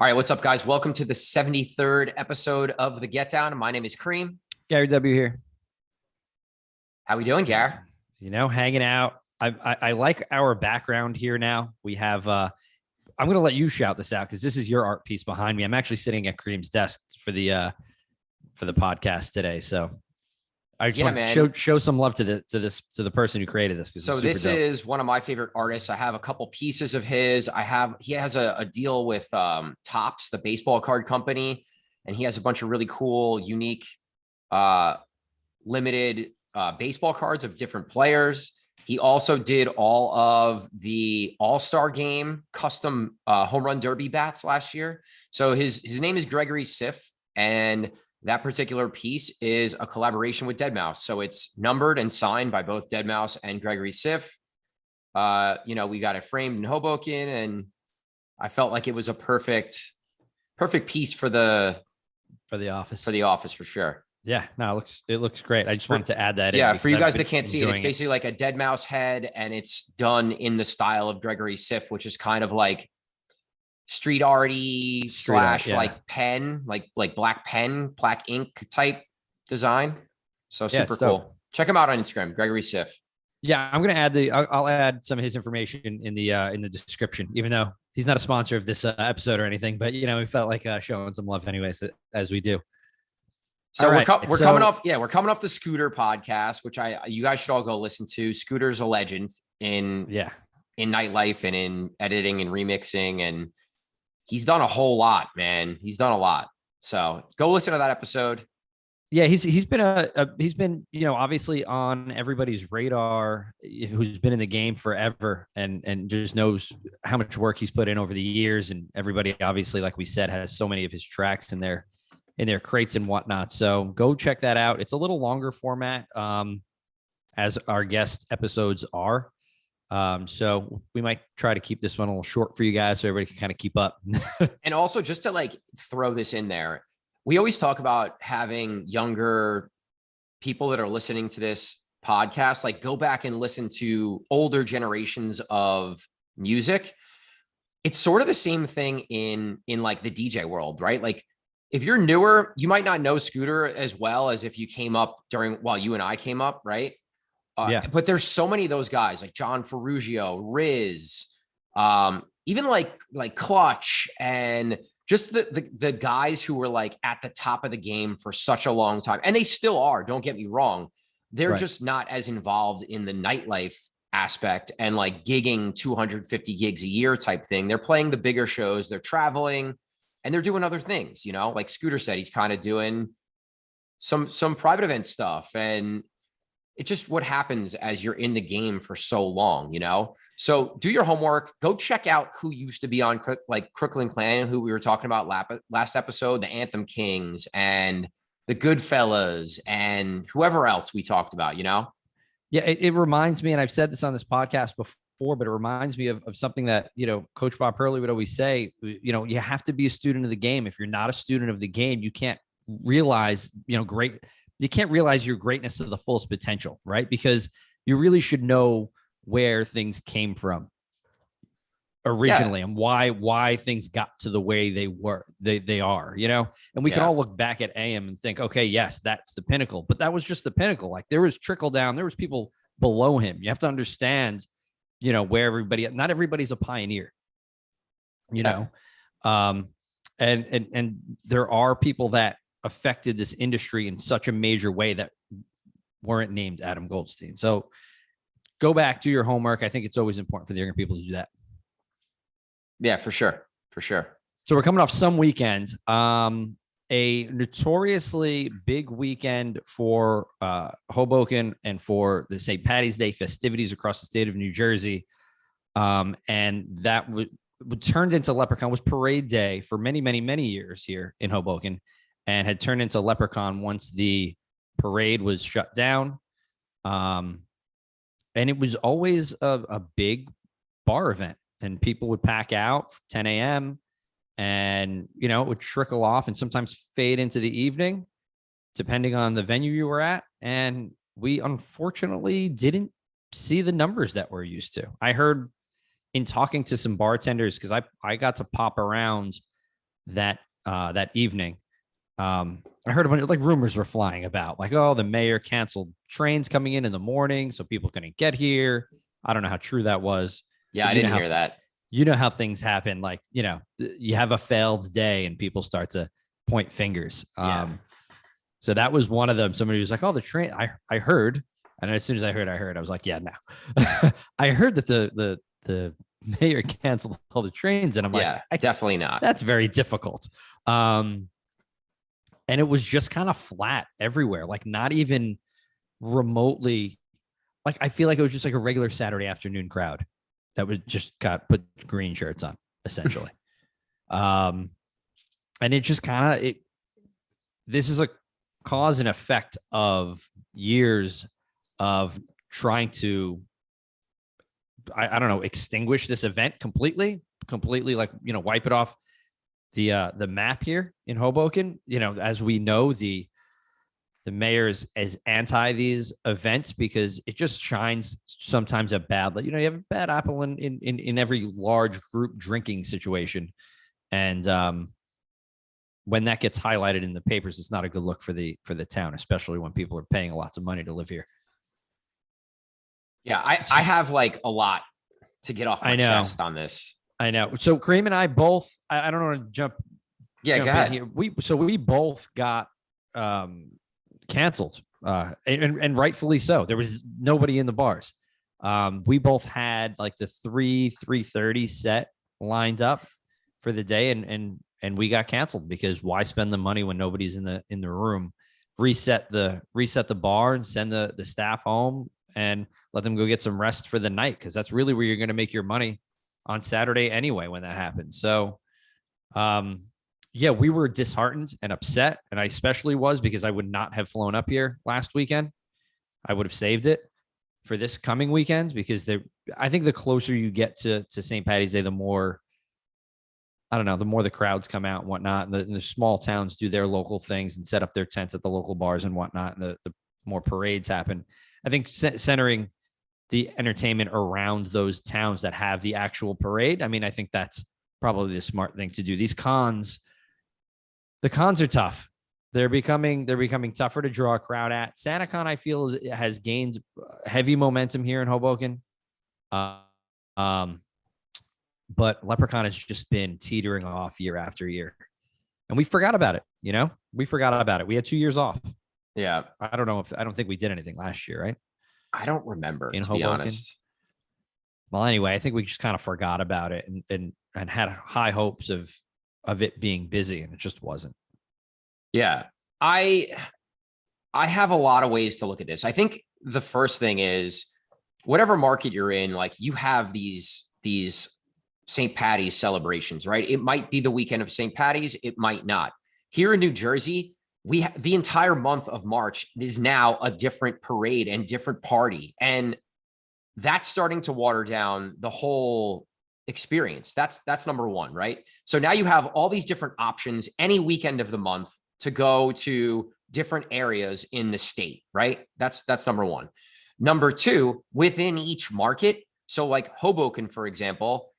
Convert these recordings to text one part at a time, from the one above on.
All right, what's up, guys? Welcome to the 73rd episode of The Get Down. My name is Kareem. Gary W. here. How we doing, Gary? Hanging out. I like our background here now. We have I'm going to let you shout this out because this is your art piece behind me. I'm actually sitting at Kareem's desk for the podcast today. So I just want to show some love to the person who created this. So this is one of my favorite artists. I have a couple pieces of his. He has a deal with Topps, the baseball card company, and he has a bunch of really cool, unique, limited baseball cards of different players. He also did all of the All-Star Game custom home run derby bats last year. So his name is Gregory Siff, and that particular piece is a collaboration with deadmau5. So it's numbered and signed by both deadmau5 and Gregory Siff. We got it framed in Hoboken, and I felt like it was a perfect piece for the office for sure. Yeah, no, it looks great. I just wanted to add that in. Yeah, for you guys that can't see it, it's basically like a deadmau5 head, and it's done in the style of Gregory Siff, which is kind of like street arty / like pen, like black pen, black ink type design. So super cool. Check him out on Instagram, Gregory Siff. Yeah, I'm gonna add I'll add some of his information in the description, even though he's not a sponsor of this episode or anything. But we felt like showing some love anyways, as we do. So we're coming off the Scooter podcast, which you guys should all go listen to. Scooter's a legend in Nightlife and in editing and remixing, and he's done a whole lot, man. He's done a lot. So go listen to that episode. Yeah, he's been obviously on everybody's radar who's been in the game forever and just knows how much work he's put in over the years. And everybody obviously, like we said, has so many of his tracks in their crates and whatnot. So go check that out. It's a little longer format, as our guest episodes are. So we might try to keep this one a little short for you guys so everybody can kind of keep up. And also, just to throw this in there, we always talk about having younger people that are listening to this podcast, go back and listen to older generations of music. It's sort of the same thing in the DJ world, right? If you're newer, you might not know Scooter as well as if you came up while you and I came up, right? But there's so many of those guys like John Ferrugio, Riz, even like Clutch, and just the guys who were at the top of the game for such a long time. And they still are, don't get me wrong. They're just not as involved in the nightlife aspect and gigging 250 gigs a year type thing. They're playing the bigger shows, they're traveling, and they're doing other things, like Scooter said, he's kind of doing some private event stuff. And it's just what happens as you're in the game for so long, So do your homework. Go check out who used to be on Crooklyn Clan, who we were talking about last episode, the Anthem Kings and the Goodfellas and whoever else we talked about, Yeah, it reminds me, and I've said this on this podcast before, but it reminds me of something that, Coach Bob Hurley would always say, you have to be a student of the game. If you're not a student of the game, you can't realize, you can't realize your greatness to the fullest potential, right? Because you really should know where things came from originally and why things got to the way they are, and we can all look back at AM and think, okay, yes, that's the pinnacle, but that was just the pinnacle. There was trickle down, there was people below him. You have to understand, where not everybody's a pioneer, and there are people that affected this industry in such a major way that weren't named Adam Goldstein. So go back, do your homework. I think it's always important for the younger people to do that. Yeah, for sure. So we're coming off some weekend, a notoriously big weekend for Hoboken and for the St. Patty's Day festivities across the state of New Jersey. And that turned into Lepracon, was parade day for many, many, many years here in Hoboken, and had turned into Lepracon once the parade was shut down. And it was always a big bar event, and people would pack out 10 a.m. and, it would trickle off and sometimes fade into the evening, depending on the venue you were at. And we unfortunately didn't see the numbers that we're used to. I heard in talking to some bartenders, because I got to pop around that evening. I heard a bunch of like rumors were flying about like, oh, the mayor canceled trains coming in the morning, so people couldn't get here. I don't know how true that was. Yeah, But I didn't hear that. You know how things happen. Like, you have a failed day and people start to point fingers. Yeah. So that was one of them. Somebody was like, oh, the train, I heard. And as soon as I heard, I was like, yeah, no. I heard that the mayor canceled all the trains. And I'm Yeah, like, definitely not. that's very difficult. And it was just kind of flat everywhere, like not even remotely. Like, I feel like it was just like a regular Saturday afternoon crowd that was just put green shirts on, essentially. And it just kind of, this is a cause and effect of years of trying to, I don't know, extinguish this event completely, like, wipe it off the map here in Hoboken. As we know, the mayor is anti these events because it just shines sometimes a bad, you have a bad apple in every large group drinking situation. And when that gets highlighted in the papers, it's not a good look for the town, especially when people are paying lots of money to live here. Yeah, I have like a lot to get off my chest on this. I know. So Kareem and I both, I don't want to jump. Yeah, go ahead. Here. We both got canceled, and rightfully so. There was nobody in the bars. We both had like the 3:30 set lined up for the day, and we got canceled because why spend the money when nobody's in the room? Reset the bar and send the staff home and let them go get some rest for the night, because that's really where you're going to make your money on Saturday anyway when that happens. So yeah, we were disheartened and upset, and I especially was, because I would not have flown up here last weekend. I would have saved it for this coming weekend, because I think the closer you get to St. Paddy's Day, the more, I don't know, the more the crowds come out and whatnot, and the small towns do their local things and set up their tents at the local bars and whatnot, and the more parades happen. I think centering the entertainment around those towns that have the actual parade, I mean, I think that's probably the smart thing to do. The cons are tough. They're becoming tougher to draw a crowd at. SantaCon, I feel, has gained heavy momentum here in Hoboken. But Lepracon has just been teetering off year after year. And we forgot about it, We forgot about it. We had 2 years off. Yeah. I don't think we did anything last year, right? I don't remember, to Hoboken, be honest. Well, anyway, I think we just kind of forgot about it and had high hopes of it being busy, and it just wasn't. Yeah. I have a lot of ways to look at this. I think the first thing is, whatever market you're in, like, you have these St. Paddy's celebrations, right? It might be the weekend of St. Paddy's. It might not. Here in New Jersey, the entire month of March is now a different parade and different party. And that's starting to water down the whole experience. That's number one, right? So now you have all these different options any weekend of the month to go to different areas in the state, right? That's number one. Number two, within each market, so like Hoboken, for example,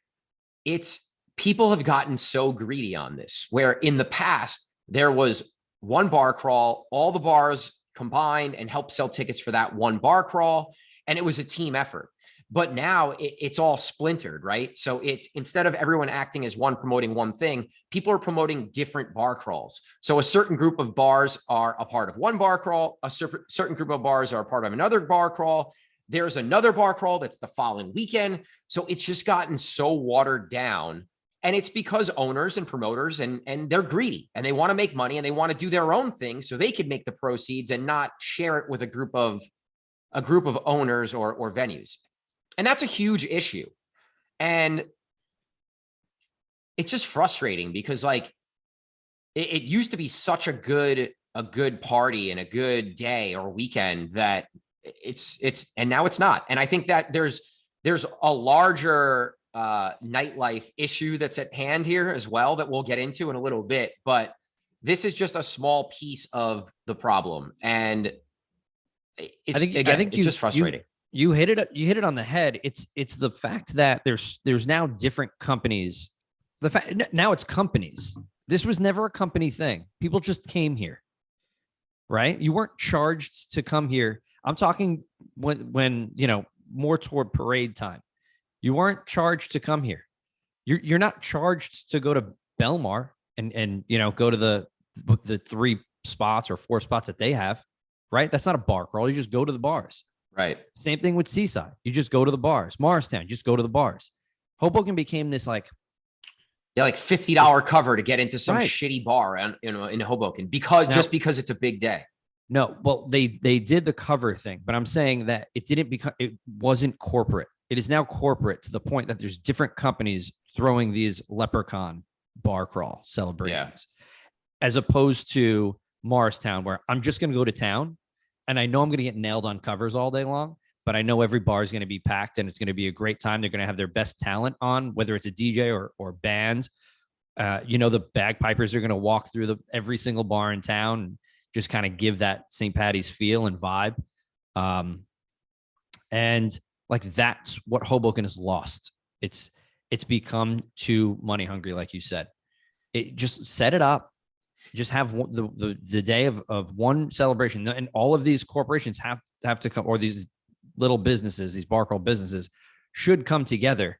people have gotten so greedy on this, where in the past there was one bar crawl, all the bars combined and helped sell tickets for that one bar crawl, and it was a team effort. But now it's all splintered, right? So it's, instead of everyone acting as one, promoting one thing, people are promoting different bar crawls. So a certain group of bars are a part of one bar crawl, a certain group of bars are a part of another bar crawl. There's another bar crawl that's the following weekend. So it's just gotten so watered down. And it's because owners and promoters and they're greedy and they want to make money and they want to do their own thing so they can make the proceeds and not share it with a group of owners or venues. And that's a huge issue. And it's just frustrating because, like, it used to be such a good party and a good day or weekend that and now it's not. And I think that there's a larger nightlife issue that's at hand here as well that we'll get into in a little bit, but this is just a small piece of the problem. And I think it's just frustrating. You hit it on the head. It's the fact that there's now different companies. Now it's companies This was never a company thing. People just came here, right? You weren't charged to come here. I'm talking when more toward parade time. You weren't charged to come here. You're not charged to go to Belmar and go to the 3 spots or 4 spots that they have, right? That's not a bar crawl. You just go to the bars. Right. Same thing with Seaside. You just go to the bars. Morristown, just go to the bars. Hoboken became this like $50 cover to get into some right. shitty bar in Hoboken because it's a big day. No, well, they did the cover thing, but I'm saying that it wasn't corporate. It is now corporate to the point that there's different companies throwing these leprechaun bar crawl celebrations, as opposed to Morristown, where I'm just going to go to town and I know I'm going to get nailed on covers all day long, but I know every bar is going to be packed and it's going to be a great time. They're going to have their best talent on, whether it's a DJ or band. The bagpipers are going to walk through every single bar in town and just kind of give that St. Patty's feel and vibe. And like, that's what Hoboken has lost. It's become too money hungry. Like you said, it just set it up. Just have the day of one celebration, and all of these corporations have to come, or these little businesses, these bar crawl businesses should come together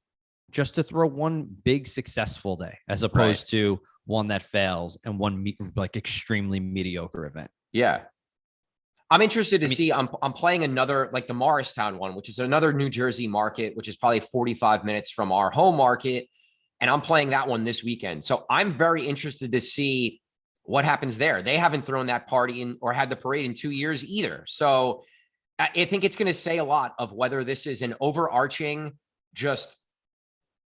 just to throw one big successful day, as opposed to one that fails and one like extremely mediocre event. Yeah. I'm interested to see, I'm playing another, like the Morristown one, which is another New Jersey market, which is probably 45 minutes from our home market. And I'm playing that one this weekend. So I'm very interested to see what happens there. They haven't thrown that party or had the parade in 2 years either. So I think it's going to say a lot of whether this is an overarching, just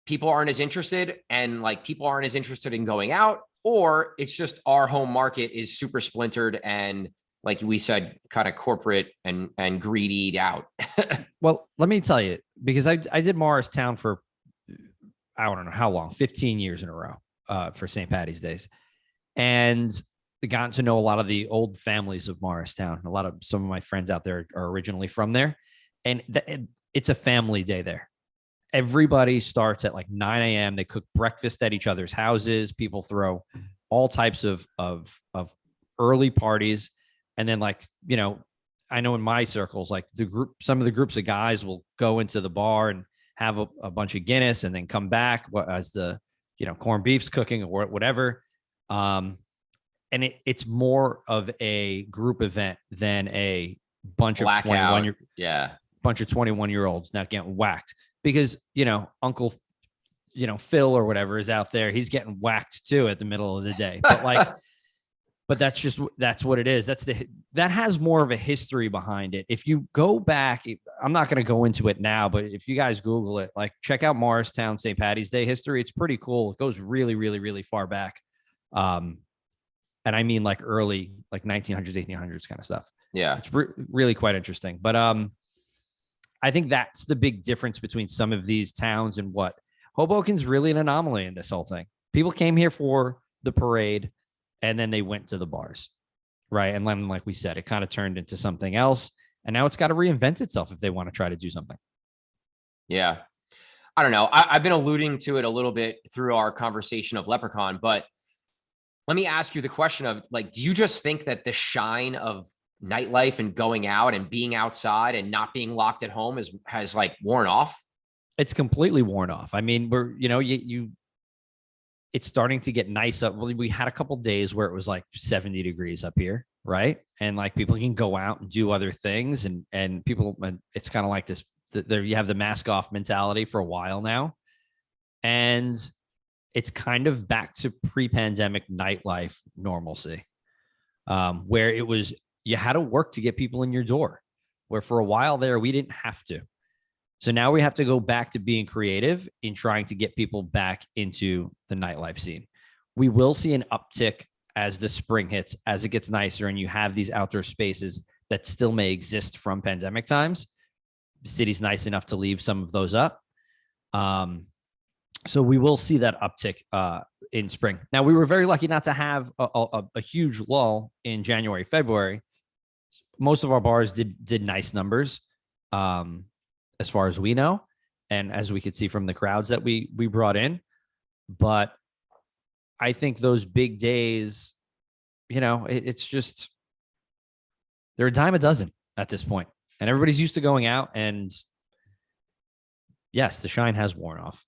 people aren't as interested and like people aren't as interested in going out, or it's just our home market is super splintered and, like we said, kind of corporate and greedy out. Well, let me tell you, because I did Morristown for, I don't know how long, 15 years in a row for St. Patty's Days. And gotten to know a lot of the old families of Morristown. Some of my friends out there are originally from there. And it's a family day there. Everybody starts at like 9 a.m. They cook breakfast at each other's houses. People throw all types of early parties. And then I know in my circles, like some of the groups of guys will go into the bar and have a bunch of Guinness and then come back as the, corned beef's cooking or whatever. And it's more of a group event than a bunch of 21-year-olds now getting whacked because, Uncle, Phil or whatever is out there. He's getting whacked too at the middle of the day. But but that's what it is. That has more of a history behind it. If you go back, I'm not going to go into it now, but if you guys Google it, like check out Morristown St. Patty's Day history. It's pretty cool. It goes really, really, really far back. And I mean like early, like 1900s, 1800s kind of stuff. Yeah. It's really quite interesting. But I think that's the big difference between some of these towns and what Hoboken's really an anomaly in this whole thing. People came here for the parade and then they went to the bars, right? And then, like we said, it kind of turned into something else. And now it's got to reinvent itself if they want to try to do something. Yeah. I don't know. I've been alluding to it a little bit through our conversation of Leprechaun, but let me ask you the question of like, do you just think that the shine of nightlife and going out and being outside and not being locked at home has like worn off? It's completely worn off. I mean, it's starting to get nice up. Well, we had a couple days where it was like 70 degrees up here, right? And like people can go out and do other things, and people, it's kind of like this. There you have the mask off mentality for a while now, and it's kind of back to pre-pandemic nightlife normalcy, where it was you had to work to get people in your door. Where for a while there we didn't have to. So now we have to go back to being creative in trying to get people back into the nightlife scene. We will see an uptick as the spring hits, as it gets nicer, and you have these outdoor spaces that still may exist from pandemic times. The city's nice enough to leave some of those up. So we will see that uptick in spring. Now, we were very lucky not to have a huge lull in January, February. Most of our bars did nice numbers. As far as we know, and as we could see from the crowds that we brought in. But I think those big days, it's just, they're a dime a dozen at this point, and everybody's used to going out. And yes, the shine has worn off.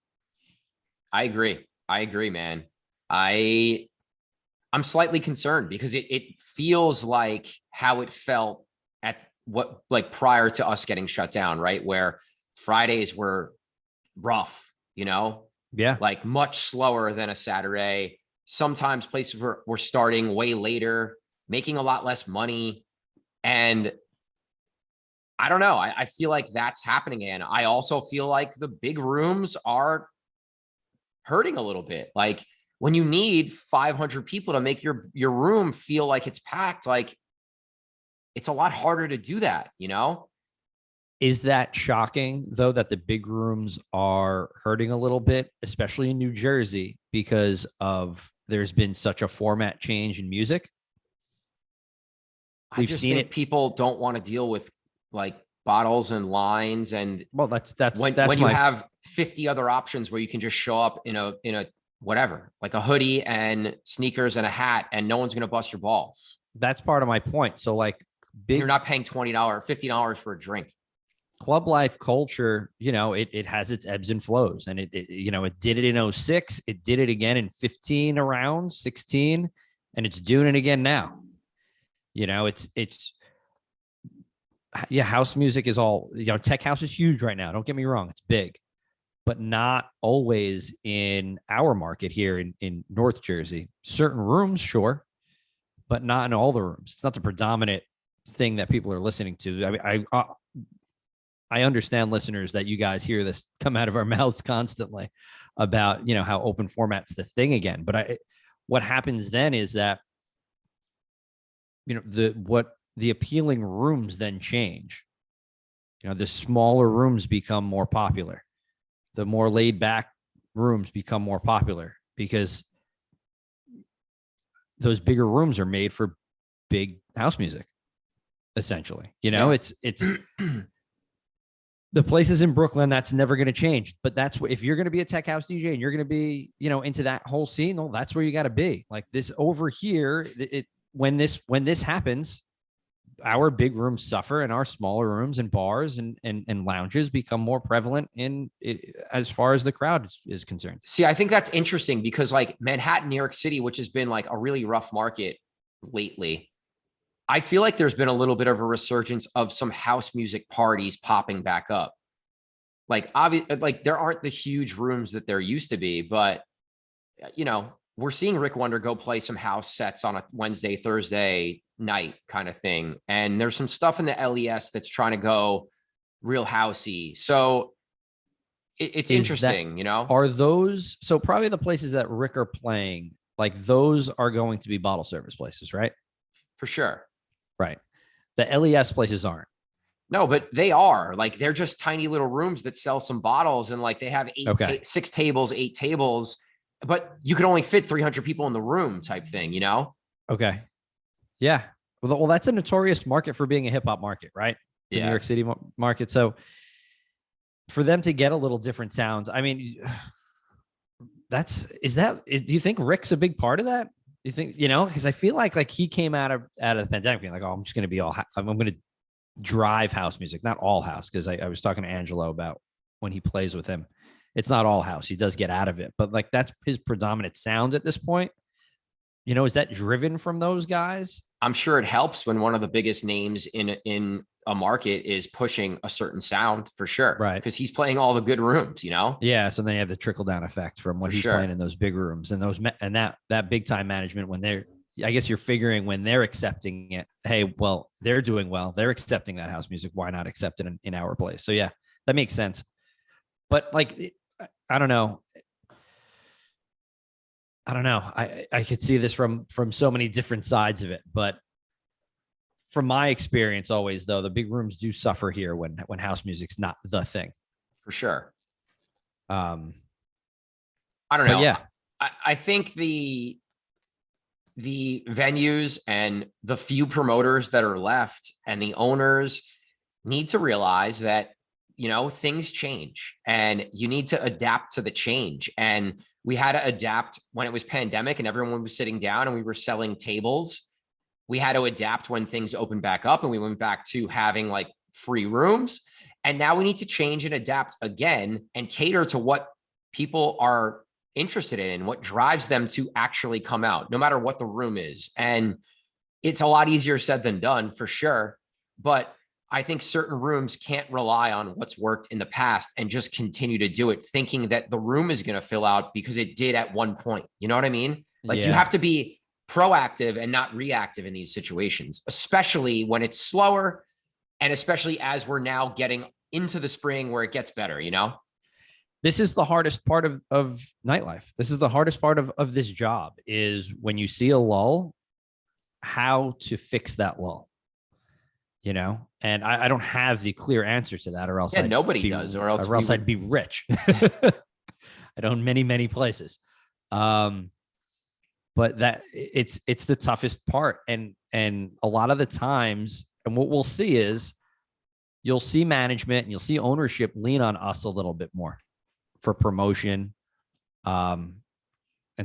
I agree, man. I'm slightly concerned because it feels like how it felt at what, like, prior to us getting shut down, right? Where Fridays were rough, Yeah. like much slower than a Saturday. Sometimes places were starting way later, making a lot less money. And I don't know. I feel like that's happening. And I also feel like the big rooms are hurting a little bit. Like when you need 500 people to make your room feel like it's packed, like it's a lot harder to do that, Is that shocking, though, that the big rooms are hurting a little bit, especially in New Jersey, because of there's been such a format change in music? I We've just seen think it. people don't want to deal with like bottles and lines. And Well, that's when you my have 50 other options where you can just show up in a whatever, like a hoodie and sneakers and a hat, and no one's going to bust your balls. that's part of my point. So like And you're big not paying $20, $50 for a drink. club life culture, it has its ebbs and flows, and it did it in 06, it did it again in 15, around 16, and it's doing it again now. It's yeah, house music is all, tech house is huge right now. Don't get me wrong, it's big, but not always in our market here in North Jersey. Certain rooms, sure, but not in all the rooms. It's not the predominant thing that people are listening to. I mean, I understand, listeners, that you guys hear this come out of our mouths constantly about, how open format's the thing again. But what happens then is that, the appealing rooms then change. The smaller rooms become more popular. The more laid back rooms become more popular because those bigger rooms are made for big house music, essentially. Yeah. It's the places in Brooklyn, that's never going to change. But that's what, if you're going to be a tech house DJ and you're going to be, into that whole scene, well, that's where you got to be. Like this over here, when this happens, our big rooms suffer, and our smaller rooms and bars and lounges become more prevalent in it, as far as the crowd is concerned. See, I think that's interesting because like Manhattan, New York City, which has been like a really rough market lately, I feel like there's been a little bit of a resurgence of some house music parties popping back up. Like obviously, like there aren't the huge rooms that there used to be, but we're seeing Rick Wonder go play some house sets on a Wednesday, Thursday night kind of thing. And there's some stuff in the LES that's trying to go real housey. So it's interesting, Are those, so probably the places that Rick are playing, like those are going to be bottle service places, right? For sure. Right. The LES places aren't. No, but they are like, they're just tiny little rooms that sell some bottles, and like they have 6 tables, 8 tables, but you could only fit 300 people in the room type thing, Okay. Yeah. Well, that's a notorious market for being a hip hop market, right? The New York City market. So for them to get a little different sounds, I mean, do you think Rick's a big part of that? You think, because I feel like he came out of the pandemic being like, oh, I'm just going to be I'm going to drive house music, not all house. Cause I was talking to Angelo about when he plays with him, it's not all house. He does get out of it, but like that's his predominant sound at this point. Is that driven from those guys? I'm sure it helps when one of the biggest names in a market is pushing a certain sound, for sure. Right. Because he's playing all the good rooms, Yeah. So then you have the trickle down effect from what he's playing in those big rooms, and that big time management, when I guess you're figuring when they're accepting it, hey, well, they're doing well, they're accepting that house music, why not accept it in our place? So yeah, that makes sense. But like, I don't know. I could see this from so many different sides of it, but from my experience, always though, the big rooms do suffer here when house music's not the thing. For sure. I don't know. Yeah, I think the venues and the few promoters that are left and the owners need to realize that, things change and you need to adapt to the change. And We had to adapt when it was pandemic and everyone was sitting down and we were selling tables. We had to adapt when things opened back up and we went back to having like free rooms. And now we need to change and adapt again and cater to what people are interested in and what drives them to actually come out, no matter what the room is. And it's a lot easier said than done for sure. But I think certain rooms can't rely on what's worked in the past and just continue to do it, thinking that the room is going to fill out because it did at one point. You know what I mean? Like you have to be proactive and not reactive in these situations, especially when it's slower. And especially as we're now getting into the spring where it gets better, you know? This is the hardest part of nightlife. This is the hardest part of this job is when you see a lull, how to fix that lull, you know? And I don't have the clear answer to that, or else nobody does, or else I'd be rich. I own many, many places. But that it's the toughest part. And a lot of the times, and what we'll see is you'll see management and you'll see ownership lean on us a little bit more for promotion, and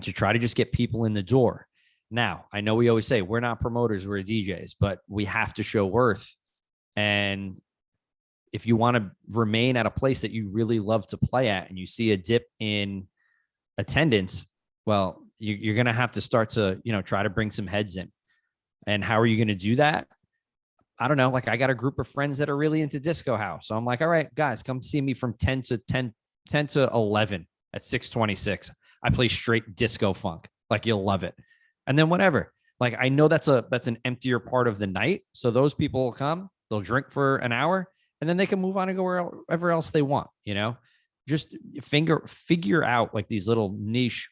to try to just get people in the door. Now, I know we always say we're not promoters, we're DJs, but we have to show worth. And if you want to remain at a place that you really love to play at and you see a dip in attendance, well, you're going to have to start to, try to bring some heads in. And how are you going to do that? I don't know. Like I got a group of friends that are really into disco house. So I'm like, all right, guys, come see me from 10 to 11 at 626. I play straight disco funk. Like you'll love it. And then whatever. Like I know that's an emptier part of the night. So those people will come, they'll drink for an hour, and then they can move on and go wherever else they want, just figure out like these little niche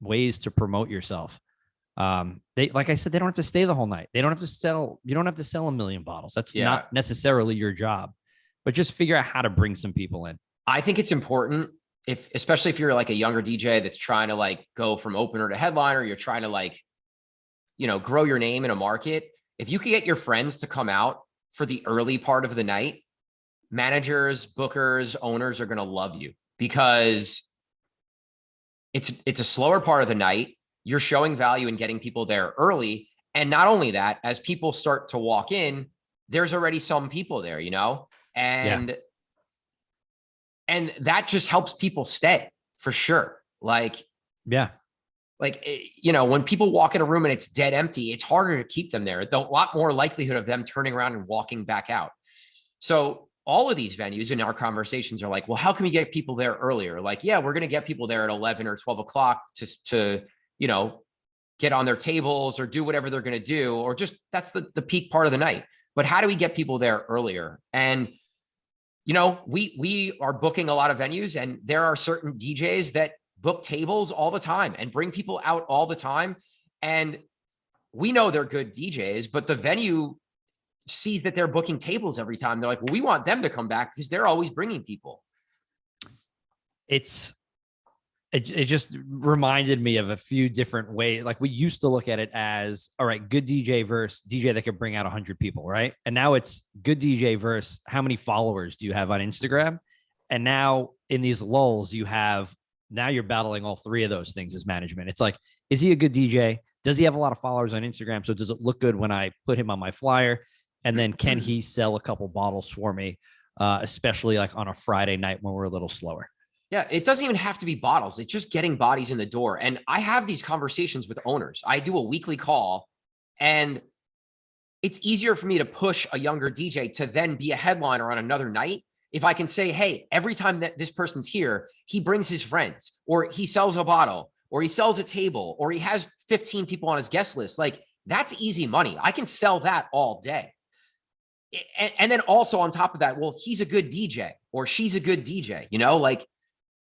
ways to promote yourself. Like I said, they don't have to stay the whole night. You don't have to sell 1 million bottles. That's not necessarily your job, but just figure out how to bring some people in. I think it's important especially if you're like a younger DJ that's trying to like go from opener to headliner, you're trying to like, grow your name in a market. If you could get your friends to come out for the early part of the night, managers, bookers, owners are going to love you because it's a slower part of the night. You're showing value in getting people there early. And not only that, as people start to walk in, there's already some people there, and that just helps people stay for sure. When people walk in a room and it's dead empty, it's harder to keep them there. A lot more likelihood of them turning around and walking back out. So all of these venues in our conversations are like, well, how can we get people there earlier? Like, yeah, we're going to get people there at 11 or 12 o'clock to get on their tables or do whatever they're going to do, or just that's the peak part of the night. But how do we get people there earlier? And, we are booking a lot of venues, and there are certain DJs that book tables all the time and bring people out all the time. And we know they're good DJs, but the venue sees that they're booking tables every time. They're like, well, we want them to come back because they're always bringing people. It just reminded me of a few different ways. Like we used to look at it as, all right, good DJ versus DJ that could bring out 100 people, right? And now it's good DJ versus how many followers do you have on Instagram? And now in these lulls, now you're battling all three of those things as management. It's like, is he a good DJ? Does he have a lot of followers on Instagram? So does it look good when I put him on my flyer? And then can he sell a couple bottles for me, especially like on a Friday night when we're a little slower? Yeah, it doesn't even have to be bottles. It's just getting bodies in the door. And I have these conversations with owners. I do a weekly call, and it's easier for me to push a younger DJ to then be a headliner on another night if I can say, hey, every time that this person's here, he brings his friends, or he sells a bottle, or he sells a table, or he has 15 people on his guest list. Like that's easy money. I can sell that all day. And then also on top of that, well, he's a good DJ or she's a good DJ,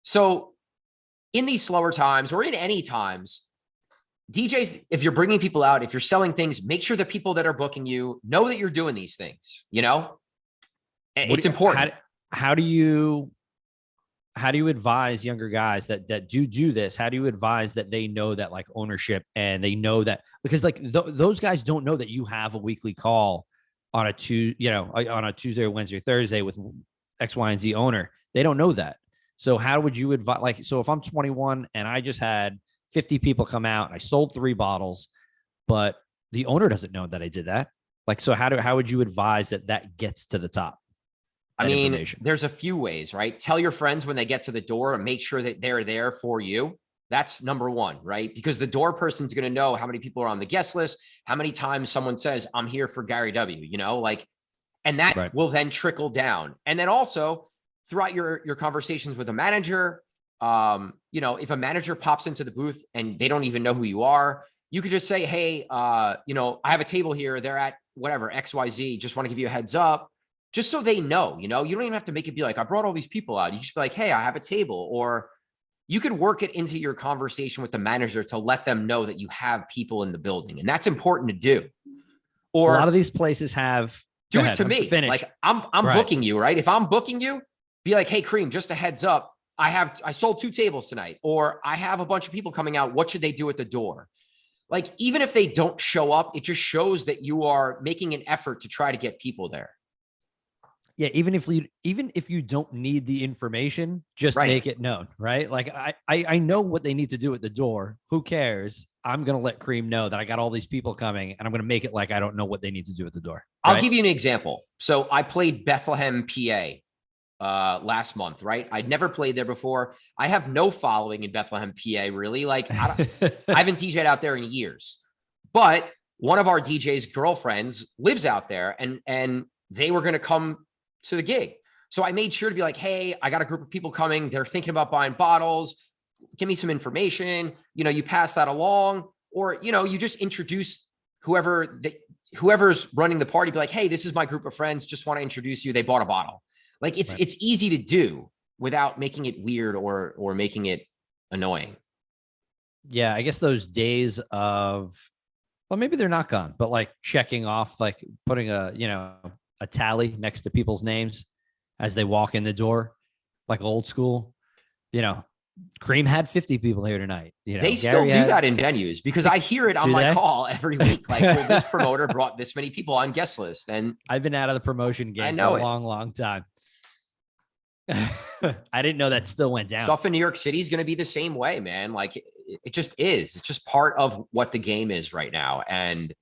so in these slower times or in any times, DJs, if you're bringing people out, if you're selling things, make sure the people that are booking you know that you're doing these things, it's important. How do you advise younger guys that do this? How do you advise that they know that like ownership, and they know that, because like those guys don't know that you have a weekly call on a Tuesday or Wednesday or Thursday with X, Y, and Z owner. They don't know that. So how would you advise, like, so if I'm 21 and I just had 50 people come out and I sold 3 bottles, but the owner doesn't know that I did that. Like, so how would you advise that gets to the top? I mean, there's a few ways, right? Tell your friends when they get to the door and make sure that they're there for you. That's number one, right? Because the door person's going to know how many people are on the guest list, how many times someone says, I'm here for Gary W, you know, like, and that will then trickle down. And then also throughout your conversations with a manager, you know, if a manager pops into the booth and they don't even know who you are, you could just say, hey, you know, I have a table here. They're at whatever, XYZ. Just want to give you a heads up, just so they know, you know, you don't even have to make it be like, I brought all these people out. You just be like, hey, I have a table. Or you could work it into your conversation with the manager to let them know that you have people in the building. And that's important to do. Or a lot of these places have, do it to me. Like I'm booking you, right? If I'm booking you, be like, hey, Cream, just a heads up. I sold 2 tables tonight, or I have a bunch of people coming out. What should they do at the door? Like, even if they don't show up, it just shows that you are making an effort to try to get people there. Yeah, even if you don't need the information, just make it known, right? Like I know what they need to do at the door. Who cares? I'm gonna let Cream know that I got all these people coming, and I'm gonna make it like I don't know what they need to do at the door. Right? I'll give you an example. So I played Bethlehem, PA, last month, right? I'd never played there before. I have no following in Bethlehem, PA, really. Like I haven't DJed out there in years, but one of our DJ's girlfriends lives out there, and they were gonna come to the gig. So I made sure to be like, hey, I got a group of people coming. They're thinking about buying bottles. Give me some information. You know, you pass that along, or, you know, you just introduce whoever's running the party, be like, hey, this is my group of friends. Just want to introduce you. They bought a bottle. Like it's easy to do without making it weird or making it annoying. Yeah. I guess those days of, well, maybe they're not gone, but like checking off, like putting a tally next to people's names as they walk in the door, like old school, you know, Cream had 50 people here tonight. You know, they still do that in venues because I hear it on my call every week. Like, well, this promoter brought this many people on guest list. And I've been out of the promotion game for a long time. I didn't know that still went down. Stuff in New York City is going to be the same way, man. Like it just is. It's just part of what the game is right now. And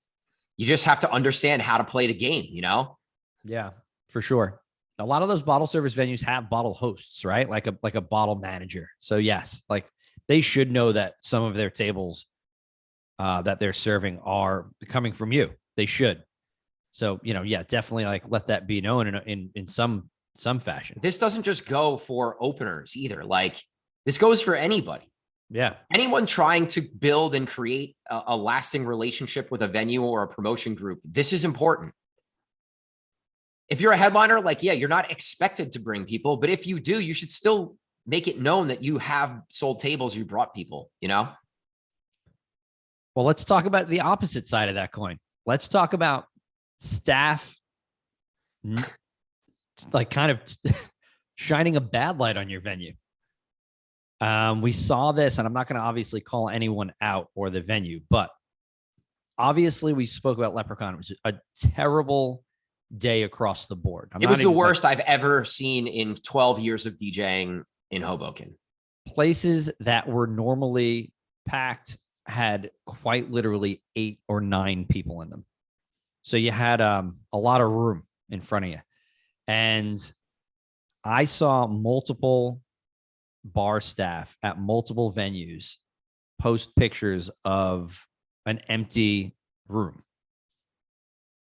you just have to understand how to play the game, you know? Yeah, for sure. A lot of those bottle service venues have bottle hosts, right? Like a bottle manager. So yes, like they should know that some of their tables that they're serving are coming from you. They should. So, you know, yeah, definitely like let that be known in some fashion. This doesn't just go for openers either. Like this goes for anybody. Yeah. Anyone trying to build and create a lasting relationship with a venue or a promotion group, this is important. If you're a headliner, like, yeah, you're not expected to bring people, but if you do, you should still make it known that you have sold tables, you brought people, you know? Well, let's talk about the opposite side of that coin. Let's talk about staff, like kind of shining a bad light on your venue. We saw this, and I'm not going to obviously call anyone out or the venue, but obviously we spoke about Lepracon. It was a terrible day across the board. It was the worst I've ever seen in 12 years of DJing in Hoboken. Places that were normally packed had quite literally 8 or 9 people in them. So you had a lot of room in front of you. And I saw multiple bar staff at multiple venues post pictures of an empty room.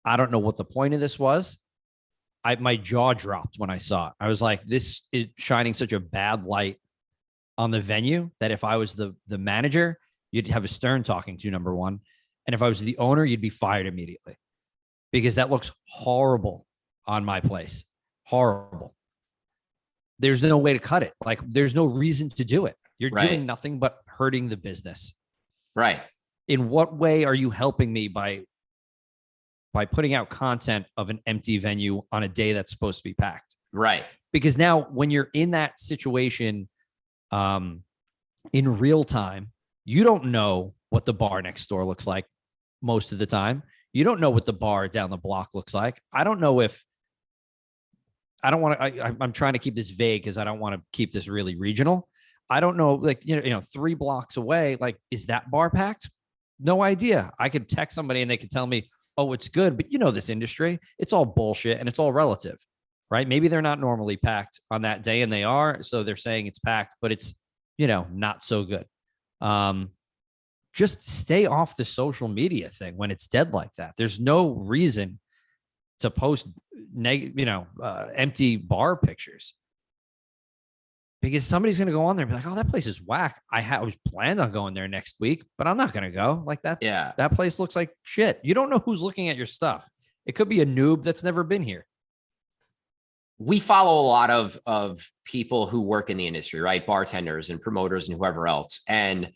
I don't know what the point of this was. My jaw dropped when I saw it. I was like, this is shining such a bad light on the venue that if I was the manager, you'd have a stern talking to, number one. And if I was the owner, you'd be fired immediately because that looks horrible on my place. Horrible. There's no way to cut it. Like there's no reason to do it. You're doing nothing but hurting the business. Right. In what way are you helping me by putting out content of an empty venue on a day that's supposed to be packed? Right. Because now when you're in that situation in real time, you don't know what the bar next door looks like most of the time. You don't know what the bar down the block looks like. I don't know if I don't want to, I'm trying to keep this vague because I don't want to keep this really regional. I don't know, like, 3 blocks away, like, is that bar packed? No idea. I could text somebody and they could tell me, oh, it's good. But this industry, it's all bullshit and it's all relative, right? Maybe they're not normally packed on that day and they are. So they're saying it's packed, but it's, not so good. Just stay off the social media thing when it's dead like that. There's no reason to post empty bar pictures, because somebody's going to go on there and be like, oh, that place is whack. I was planned on going there next week, but I'm not going to go like that. Yeah. That place looks like shit. You don't know who's looking at your stuff. It could be a noob that's never been here. We follow a lot of people who work in the industry, right? Bartenders and promoters and whoever else. And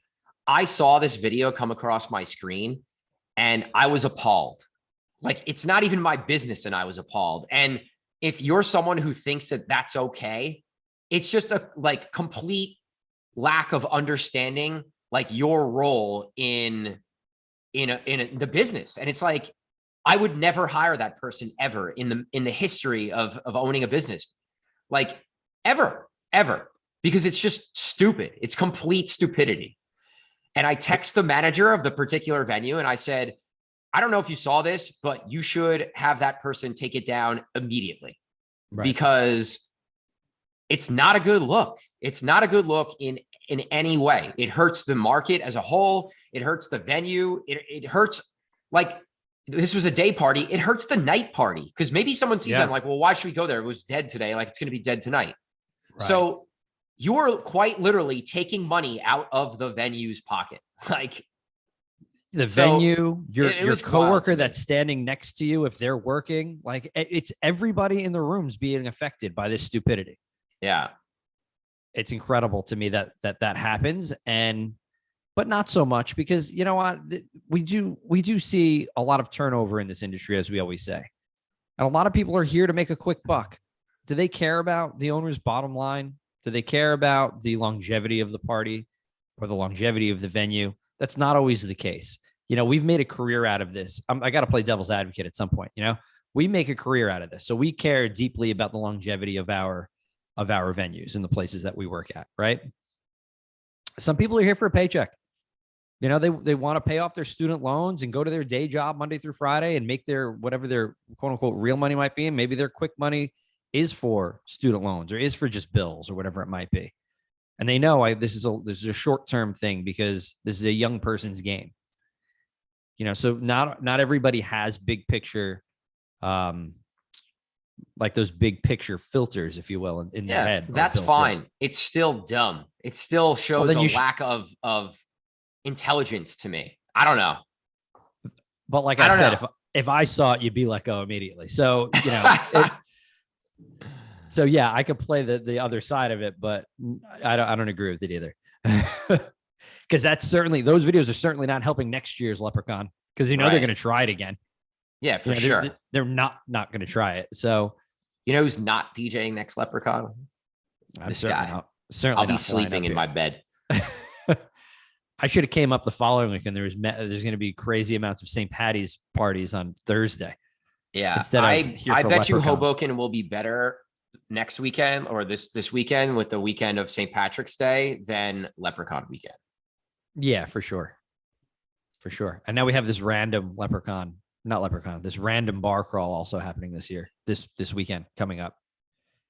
I saw this video come across my screen and I was appalled. Like, it's not even my business. And I was appalled. And if you're someone who thinks that that's okay, it's just a complete lack of understanding, like, your role in the business. And it's like, I would never hire that person ever in the history of owning a business, like, ever, because it's just stupid. It's complete stupidity. And I text the manager of the particular venue and I said, I don't know if you saw this, but you should have that person take it down immediately, right? Because it's not a good look. It's not a good look in any way. It hurts the market as a whole. It hurts the venue. It hurts, like, this was a day party. It hurts the night party because maybe someone sees that like, well, why should we go there? It was dead today. Like, it's going to be dead tonight. Right. So you're quite literally taking money out of the venue's pocket. Like, the venue, your coworker that's standing next to you, if they're working, like, it's everybody in the rooms being affected by this stupidity. Yeah. It's incredible to me that happens. But not so much, because you know what? We do see a lot of turnover in this industry, as we always say. And a lot of people are here to make a quick buck. Do they care about the owner's bottom line? Do they care about the longevity of the party or the longevity of the venue? That's not always the case. We've made a career out of this. I got to play devil's advocate at some point. We make a career out of this. So we care deeply about the longevity of our venues and the places that we work at, right? Some people are here for a paycheck. They want to pay off their student loans and go to their day job Monday through Friday and make their, whatever their quote unquote real money might be. And maybe their quick money is for student loans or is for just bills or whatever it might be. And they know this is a short-term thing because this is a young person's game. So not everybody has big picture, like those big picture filters, if you will, in their head. That's fine. It's still dumb. It still shows a lack of intelligence to me. I don't know. But like I said, if I saw it, you'd be let go immediately. So, so yeah, I could play the other side of it, but I don't agree with it either. Because those videos are certainly not helping next year's Leprechaun, because they're going to try it again. Yeah, for sure. They're not going to try it. So, who's not DJing next Leprechaun? This guy. I'll be sleeping in my bed. I should have came up the following week, and there's going to be crazy amounts of St. Patty's parties on Thursday. Yeah, I bet you Hoboken will be better next weekend or this weekend with the weekend of St. Patrick's Day than Leprechaun weekend. Yeah, for sure. And now we have this random this random bar crawl also happening this weekend coming up.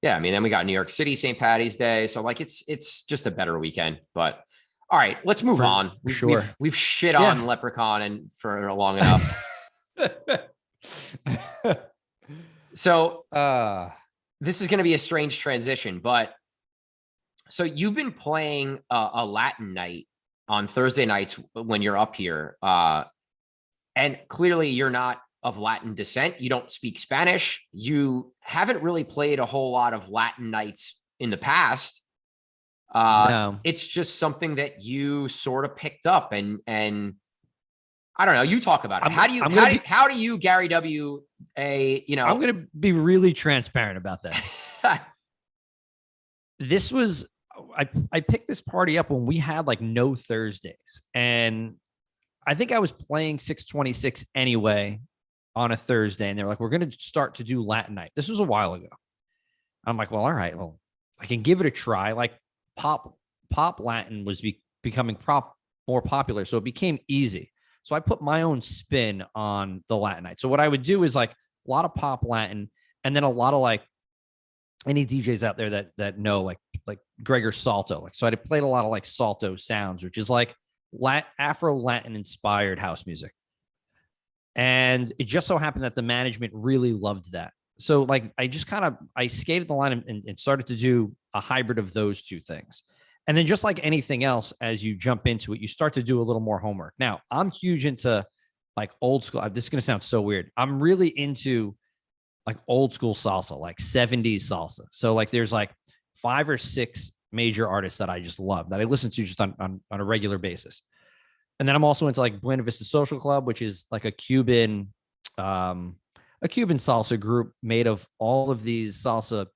Yeah, I mean, then we got New York City St. Patty's Day, so like it's just a better weekend. But all right, let's move on. We've shit on Leprechaun and for long enough. So this is going to be a strange transition, but so you've been playing a Latin night on Thursday nights when you're up here, and clearly you're not of Latin descent. You don't speak Spanish. You haven't really played a whole lot of Latin nights in the past. No. It's just something that you sort of picked up and I don't know. You talk about it. How do you, Gary W, I'm going to be really transparent about this. This was, I picked this party up when we had like no Thursdays, and I think I was playing 626 anyway on a Thursday, and they're like, we're going to start to do Latin night. This was a while ago. I'm like, well, all right, well, I can give it a try. Like pop Latin was becoming more popular, so it became easy. So I put my own spin on the Latin night. So what I would do is like a lot of pop Latin, and then a lot of like any DJs out there that know like Gregor Salto. Like, so I played a lot of like Salto sounds, which is like Afro Latin inspired house music. And it just so happened that the management really loved that. So like I just kind of I skated the line and started to do a hybrid of those two things. And then just like anything else, as you jump into it, you start to do a little more homework. Now, I'm huge into like old school. This is going to sound so weird. I'm really into like old school salsa, like 70s salsa. So like there's like 5 or 6 major artists that I just love that I listen to just on a regular basis. And then I'm also into like Buena Vista Social Club, which is like a Cuban salsa group made of all of these salsa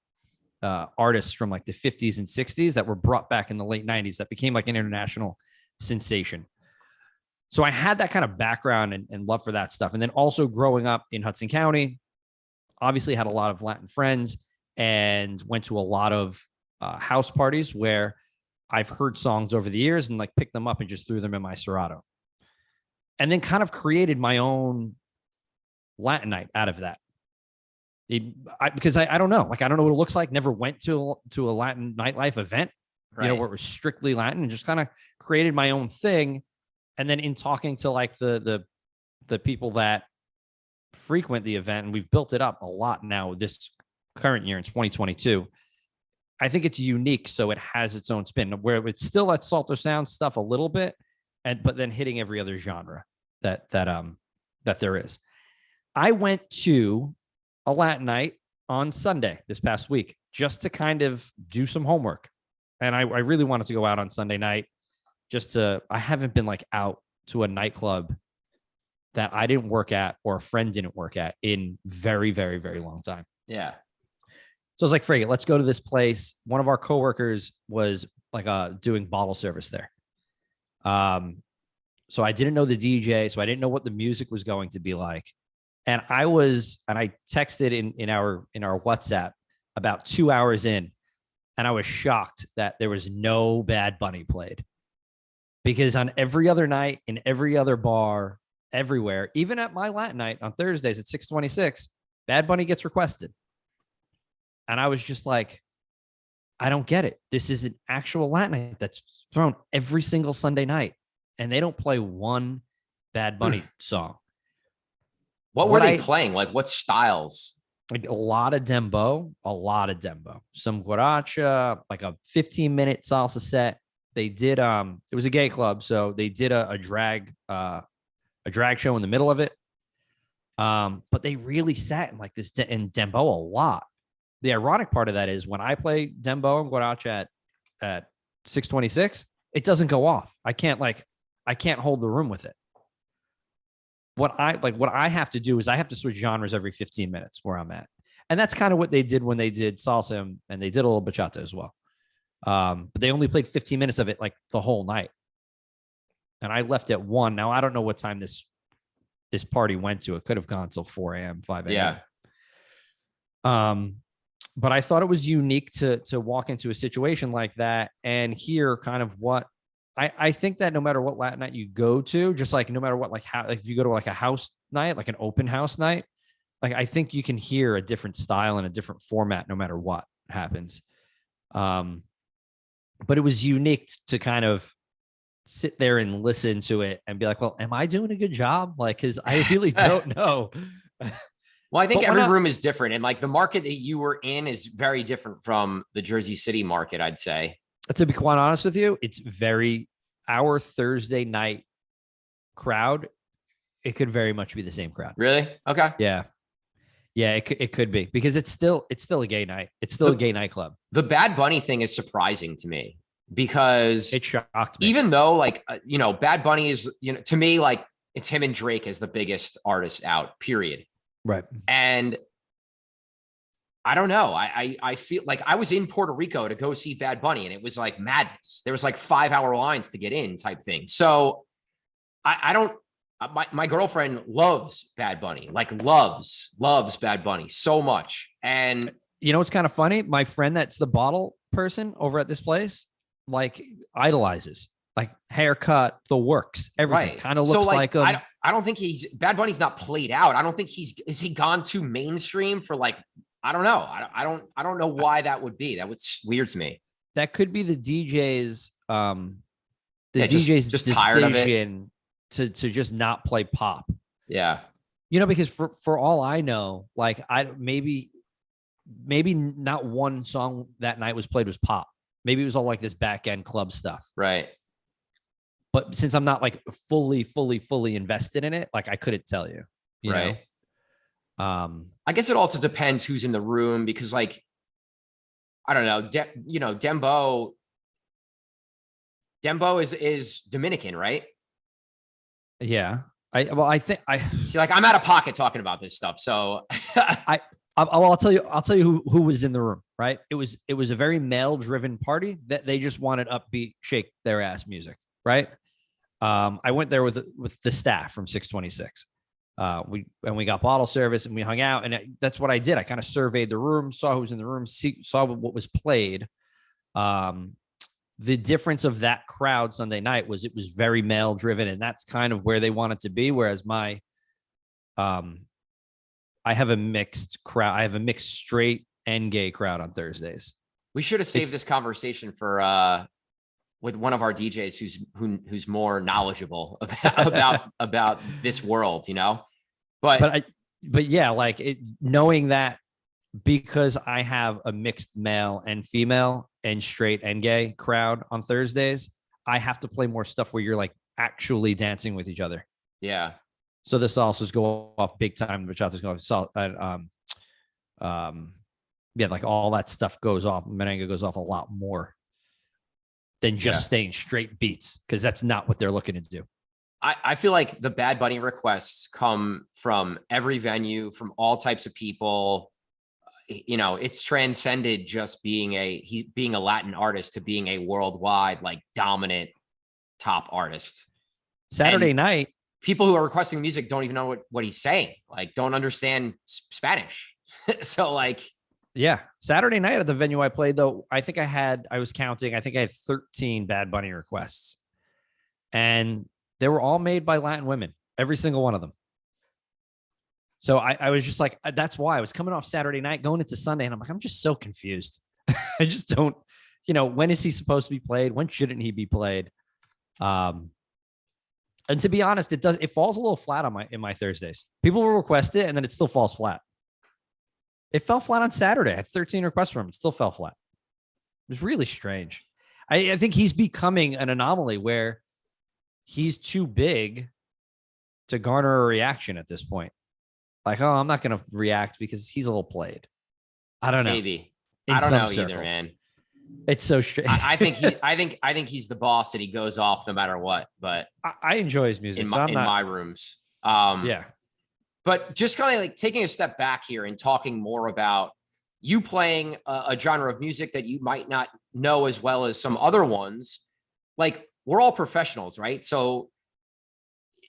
artists from like the 50s and 60s that were brought back in the late 90s that became like an international sensation. So I had that kind of background and love for that stuff. And then also growing up in Hudson County, obviously had a lot of Latin friends and went to a lot of house parties where I've heard songs over the years and like picked them up and just threw them in my Serato. And then kind of created my own Latin night out of that. Because I don't know, like, I don't know what it looks like. Never went to a Latin nightlife event, Right. where it was strictly Latin, and just kind of created my own thing. And then in talking to like the people that frequent the event, and we've built it up a lot now this current year in 2022, I think it's unique. So it has its own spin where it's still that Salto sound stuff a little bit, but then hitting every other genre that there is. I went to a Latin night on Sunday this past week just to kind of do some homework. And I really wanted to go out on Sunday night I haven't been like out to a nightclub that I didn't work at or a friend didn't work at in very, very, very long time. Yeah. So I was like, "Frig it, let's go to this place." One of our coworkers was like doing bottle service there. So I didn't know the DJ, so I didn't know what the music was going to be like. And I texted in our WhatsApp about 2 hours in, and I was shocked that there was no Bad Bunny played. Because on every other night, in every other bar, everywhere, even at my Latin night on Thursdays at 626, Bad Bunny gets requested. And I was just like, I don't get it. This is an actual Latin night that's thrown every single Sunday night, and they don't play one Bad Bunny song. What were they playing? Like what styles? Like a lot of dembo, some guaracha, like a 15-minute salsa set. They did it was a gay club, so they did a drag show in the middle of it. But they really sat in like this in dembo a lot. The ironic part of that is when I play dembo and guaracha at 626, it doesn't go off. I can't hold the room with it. What I have to do is I have to switch genres every 15 minutes where I'm at. And that's kind of what they did when they did salsa, and they did a little bachata as well. But they only played 15 minutes of it like the whole night. And I left at 1. Now I don't know what time this party went to. It could have gone till 4 a.m., 5 a.m. Yeah. But I thought it was unique to walk into a situation like that and hear kind of what I think that no matter what Latin night you go to, just like no matter what, like how, like if you go to like a house night, like an open house night, like I think you can hear a different style and a different format no matter what happens. But it was unique to kind of sit there and listen to it and be like, well, am I doing a good job? Like, because I really don't know. Well, I think every room is different. And like the market that you were in is very different from the Jersey City market, I'd say. To be quite honest with you, it's our Thursday night crowd. It could very much be the same crowd. Really? Okay. Yeah. Yeah, it could be because it's still a gay night. It's still a gay nightclub. The Bad Bunny thing is surprising to me because it shocked me. Even though like, Bad Bunny is, to me, like it's him and Drake as the biggest artists out, period. Right. And I don't know. I feel like I was in Puerto Rico to go see Bad Bunny and it was like madness. There was like 5-hour lines to get in type thing. So I don't, my girlfriend loves Bad Bunny, like loves Bad Bunny so much. And You know, what's kind of funny. My friend that's the bottle person over at this place, like idolizes, like haircut, the works, everything Right. kind of So looks like like him. I don't think Bad Bunny's not played out. I don't think is he gone too mainstream for like I don't know. I don't know why that would be. That was weird to me. That could be the Yeah, DJ's just tired of it. decision to just not play pop. Yeah. You know, because for all I know, like maybe not one song that night was played was pop. Maybe it was all like this back end club stuff. Right. But since I'm not like fully invested in it, like I couldn't tell you, you right. know? I guess it also depends who's in the room because like, I don't know, Dembo is Dominican, right? Yeah. I think see, like I'm out of pocket talking about this stuff. So I'll tell you who was in the room, right? It was a very male driven party that they just wanted upbeat, shake their ass music, right? I went there with the staff from 626. We got bottle service and we hung out, and that's what I did. I kind of surveyed the room, saw who was in the room, saw what was played. The difference of that crowd Sunday night was it was very male driven, and that's kind of where they wanted to be. Whereas I have a mixed crowd. I have a mixed straight and gay crowd on Thursdays. We should have saved this conversation for with one of our DJs who's more knowledgeable about this world, you know. But yeah, like knowing that because I have a mixed male and female and straight and gay crowd on Thursdays, I have to play more stuff where you're like actually dancing with each other. Yeah. So the salsas go off big time. The bachatas go off. Yeah, like all that stuff goes off. Merengue goes off a lot more than just staying straight beats, because that's not what they're looking to do. I feel like the Bad Bunny requests come from every venue, from all types of people. You know, it's transcended just being a Latin artist to being a worldwide, like, dominant top artist. Saturday night, people who are requesting music don't even know what he's saying, like don't understand Spanish. So like, yeah, Saturday night at the venue I played, though, I was counting, I think I had 13 Bad Bunny requests, and they were all made by Latin women, every single one of them. So I was just like, that's why I was coming off Saturday night going into Sunday, and I'm like, I'm just so confused. I just don't, when is he supposed to be played? When shouldn't he be played? And to be honest, it falls a little flat in my Thursdays. People will request it, and then it still falls flat. It fell flat on Saturday. I had 13 requests from him. It still fell flat. It was really strange. I think he's becoming an anomaly where he's too big to garner a reaction at this point. Like, oh, I'm not going to react because he's a little played. I don't know. Maybe. I don't know either, man. It's so strange. I think he's the boss and he goes off no matter what. But I enjoy his music in my rooms. Yeah. But just kind of like taking a step back here and talking more about you playing a genre of music that you might not know as well as some other ones. Like, we're all professionals, right? So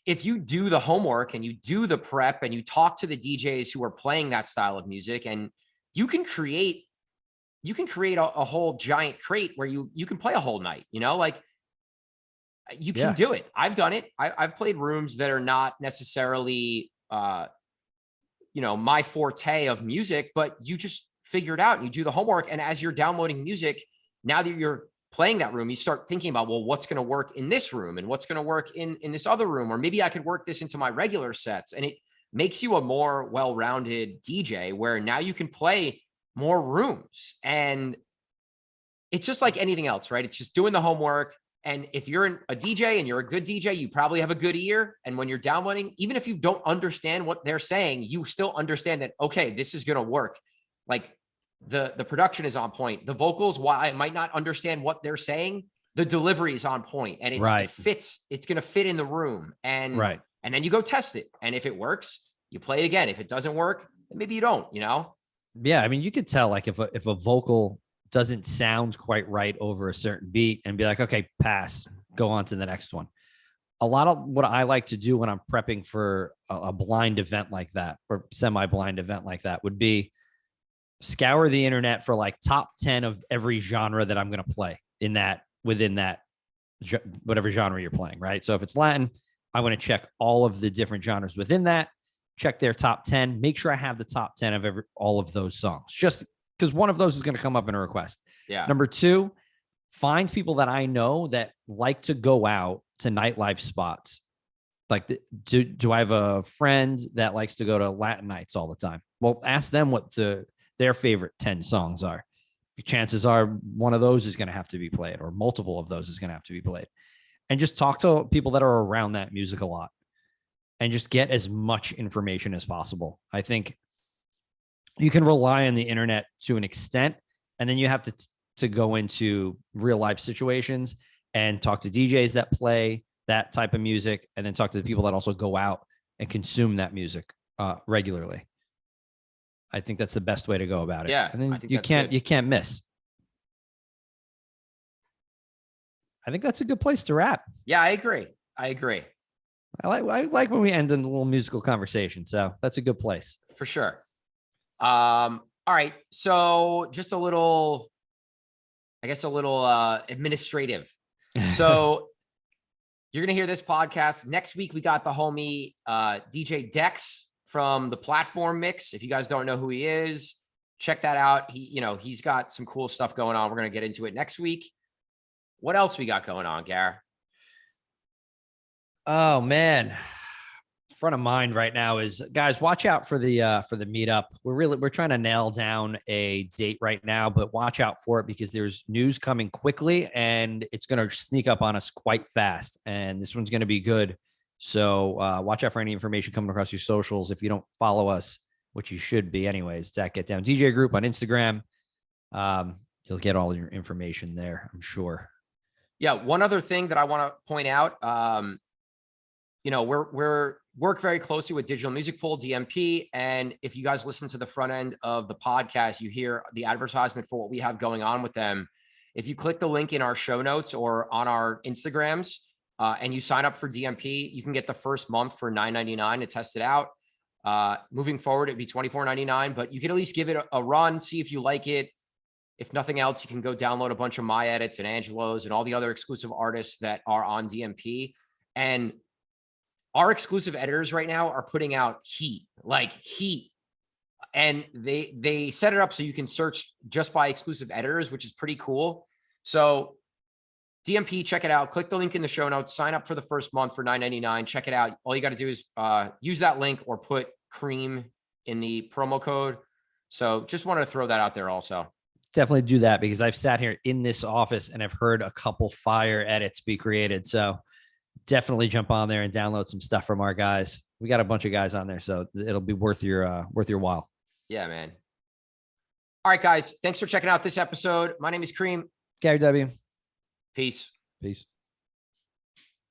if you do the homework and you do the prep and you talk to the DJs who are playing that style of music, and you can create a whole giant crate where you can play a whole night, like you can do it. I've done it. I've played rooms that are not necessarily, my forte of music, but you just figure it out and you do the homework. And as you're downloading music, now that you're playing that room, you start thinking about, well, what's going to work in this room and what's going to work in this other room, or maybe I could work this into my regular sets. And it makes you a more well-rounded DJ where now you can play more rooms. And it's just like anything else, right? It's just doing the homework. And if you're a DJ and you're a good DJ, you probably have a good ear. And when you're downloading, even if you don't understand what they're saying, you still understand that, okay, this is going to work. Like, the production is on point. The vocals, while I might not understand what they're saying, the delivery is on point, and it fits. It's going to fit in the room. And and then you go test it. And if it works, you play it again. If it doesn't work, then maybe you don't, Yeah. I mean, you could tell, like, if a vocal doesn't sound quite right over a certain beat, and be like, okay, pass, go on to the next one. A lot of what I like to do when I'm prepping for a blind event like that, or semi-blind event like that, would be scour the internet for like top 10 of every genre that I'm going to play within that, whatever genre you're playing, right? So if it's Latin, I want to check all of the different genres within that, check their top 10, make sure I have the top 10 of all of those songs, just because one of those is going to come up in a request. Yeah. Number two, find people that I know that like to go out to nightlife spots. Like, do I have a friend that likes to go to Latin nights all the time? Well, ask them what their favorite 10 songs are. Chances are one of those is going to have to be played, or multiple of those is going to have to be played. And just talk to people that are around that music a lot and just get as much information as possible. I think you can rely on the internet to an extent, and then you have to go into real life situations and talk to DJs that play that type of music, and then talk to the people that also go out and consume that music regularly. I think that's the best way to go about it. Yeah, and then I think you that's can't miss. I think that's a good place to wrap. Yeah, I agree. I like when we end in a little musical conversation. So that's a good place. For sure. All right. So just a little administrative. So you're going to hear this podcast next week. We got the homie DJ Dex from the Platform Mix. If you guys don't know who he is, check that out. He's got some cool stuff going on. We're going to get into it next week. What else we got going on, Gar? Oh man, front of mind right now is, guys, watch out for the meetup. We're trying to nail down a date right now, but watch out for it because there's news coming quickly and it's going to sneak up on us quite fast. And this one's going to be good. So watch out for any information coming across your socials. If you don't follow us, which you should be anyways, it's at Get Down DJ Group on Instagram. You'll get all your information there, I'm sure. Yeah. One other thing that I want to point out, we're work very closely with Digital Music Pool, DMP. And if you guys listen to the front end of the podcast, you hear the advertisement for what we have going on with them. If you click the link in our show notes or on our Instagrams and you sign up for DMP, you can get the first month for $9.99 to test it out. Moving forward, it'd be $24.99, but you can at least give it a run, see if you like it. If nothing else, you can go download a bunch of my edits and Angelo's and all the other exclusive artists that are on DMP. And our exclusive editors right now are putting out heat. And they set it up so you can search just by exclusive editors, which is pretty cool. So DMP, check it out. Click the link in the show notes, sign up for the first month for $9.99. Check it out. All you got to do is use that link or put cream in the promo code. So just wanted to throw that out there also. Definitely do that because I've sat here in this office and I've heard a couple fire edits be created. So definitely jump on there and download some stuff from our guys. We got a bunch of guys on there, so it'll be worth your while. Yeah, man. All right, guys. Thanks for checking out this episode. My name is Cream. Gary W. Peace. Peace.